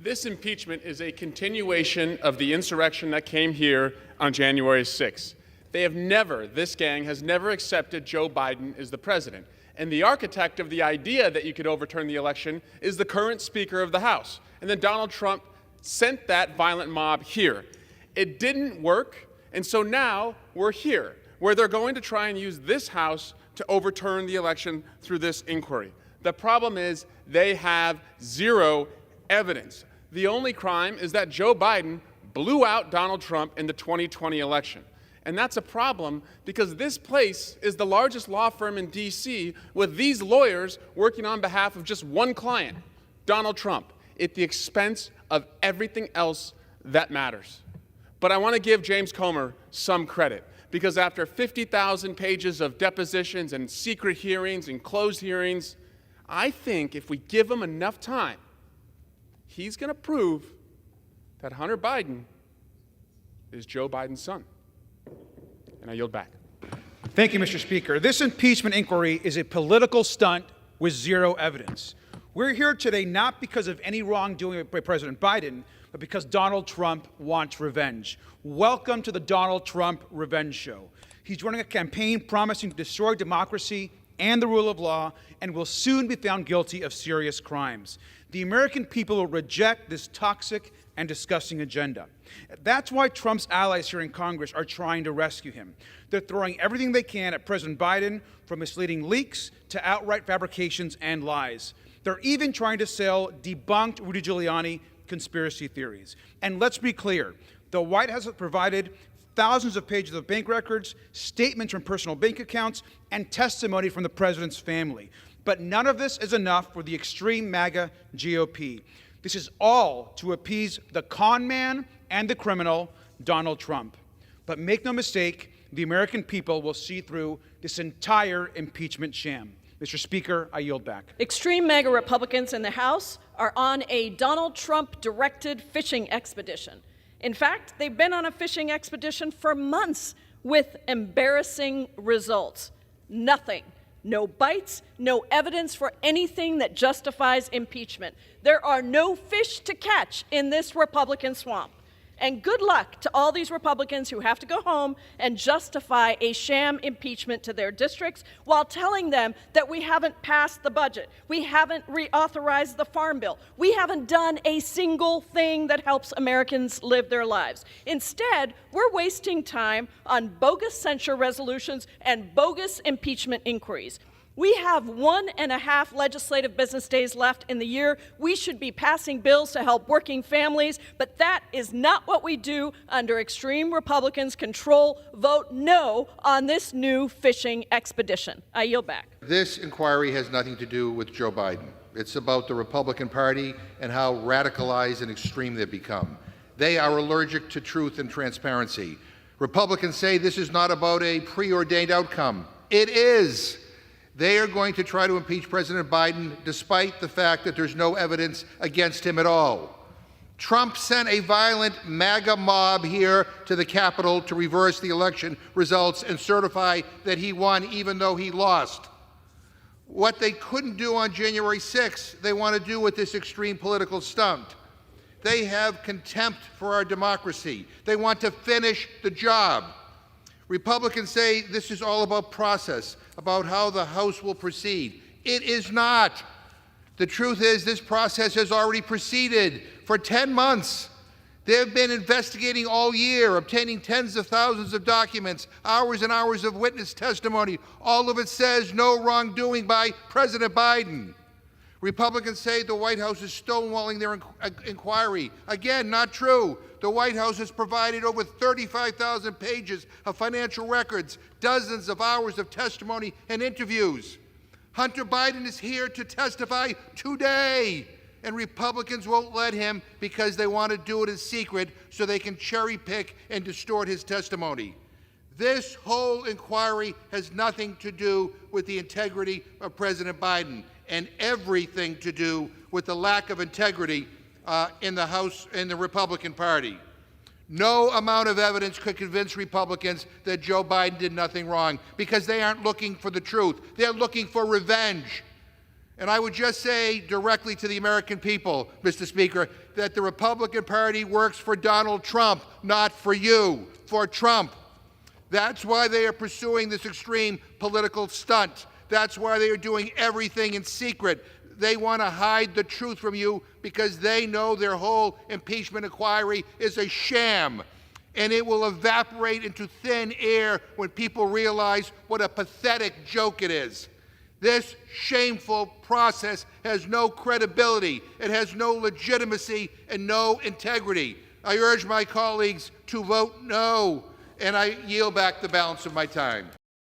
This impeachment is a continuation of the insurrection that came here on January 6th. This gang has never accepted Joe Biden as the president. And the architect of the idea that you could overturn the election is the current Speaker of the House. And then Donald Trump sent that violent mob here. It didn't work, and so now we're here, where they're going to try and use this House to overturn the election through this inquiry. The problem is they have zero evidence. The only crime is that Joe Biden blew out Donald Trump in the 2020 election. And that's a problem because this place is the largest law firm in D.C. with these lawyers working on behalf of just one client, Donald Trump, at the expense of everything else that matters. But I want to give James Comer some credit because after 50,000 pages of depositions and secret hearings and closed hearings, I think if we give him enough time, he's going to prove that Hunter Biden is Joe Biden's son. And I yield back. Thank you, Mr. Speaker. This impeachment inquiry is a political stunt with zero evidence. We're here today not because of any wrongdoing by President Biden, but because Donald Trump wants revenge. Welcome to the Donald Trump Revenge Show. He's running a campaign promising to destroy democracy and the rule of law and will soon be found guilty of serious crimes. The American people will reject this toxic and disgusting agenda. That's why Trump's allies here in Congress are trying to rescue him. They're throwing everything they can at President Biden, from misleading leaks to outright fabrications and lies. They're even trying to sell debunked Rudy Giuliani conspiracy theories. And let's be clear, the White House has provided thousands of pages of bank records, statements from personal bank accounts, and testimony from the president's family. But none of this is enough for the extreme MAGA GOP. This is all to appease the con man and the criminal, Donald Trump. But make no mistake, the American people will see through this entire impeachment sham. Mr. Speaker, I yield back. Extreme MAGA Republicans in the House are on a Donald Trump-directed fishing expedition. In fact, they've been on a fishing expedition for months with embarrassing results. Nothing. No bites, no evidence for anything that justifies impeachment. There are no fish to catch in this Republican swamp. And good luck to all these Republicans who have to go home and justify a sham impeachment to their districts while telling them that we haven't passed the budget, we haven't reauthorized the Farm Bill, we haven't done a single thing that helps Americans live their lives. Instead, we're wasting time on bogus censure resolutions and bogus impeachment inquiries. We have 1.5 legislative business days left in the year. We should be passing bills to help working families, but that is not what we do under extreme Republicans' control. Vote no on this new fishing expedition. I yield back. This inquiry has nothing to do with Joe Biden. It's about the Republican Party and how radicalized and extreme they've become. They are allergic to truth and transparency. Republicans say this is not about a preordained outcome. It is. They are going to try to impeach President Biden despite the fact that there's no evidence against him at all. Trump sent a violent MAGA mob here to the Capitol to reverse the election results and certify that he won even though he lost. What they couldn't do on January 6th, they want to do with this extreme political stunt. They have contempt for our democracy. They want to finish the job. Republicans say this is all about process, about how the House will proceed. It is not. The truth is this process has already proceeded for 10 months. They have been investigating all year, obtaining tens of thousands of documents, hours and hours of witness testimony. All of it says no wrongdoing by President Biden. Republicans say the White House is stonewalling their inquiry. Again, not true. The White House has provided over 35,000 pages of financial records, dozens of hours of testimony and interviews. Hunter Biden is here to testify today, and Republicans won't let him because they want to do it in secret so they can cherry pick and distort his testimony. This whole inquiry has nothing to do with the integrity of President Biden and everything to do with the lack of integrity in the House and the Republican Party. No amount of evidence could convince Republicans that Joe Biden did nothing wrong because they aren't looking for the truth. They're looking for revenge. And I would just say directly to the American people, Mr. Speaker, that the Republican Party works for Donald Trump, not for you, for Trump. That's why they are pursuing this extreme political stunt. That's why they are doing everything in secret. They want to hide the truth from you because they know their whole impeachment inquiry is a sham. And it will evaporate into thin air when people realize what a pathetic joke it is. This shameful process has no credibility, it has no legitimacy, and no integrity. I urge my colleagues to vote no, and I yield back the balance of my time.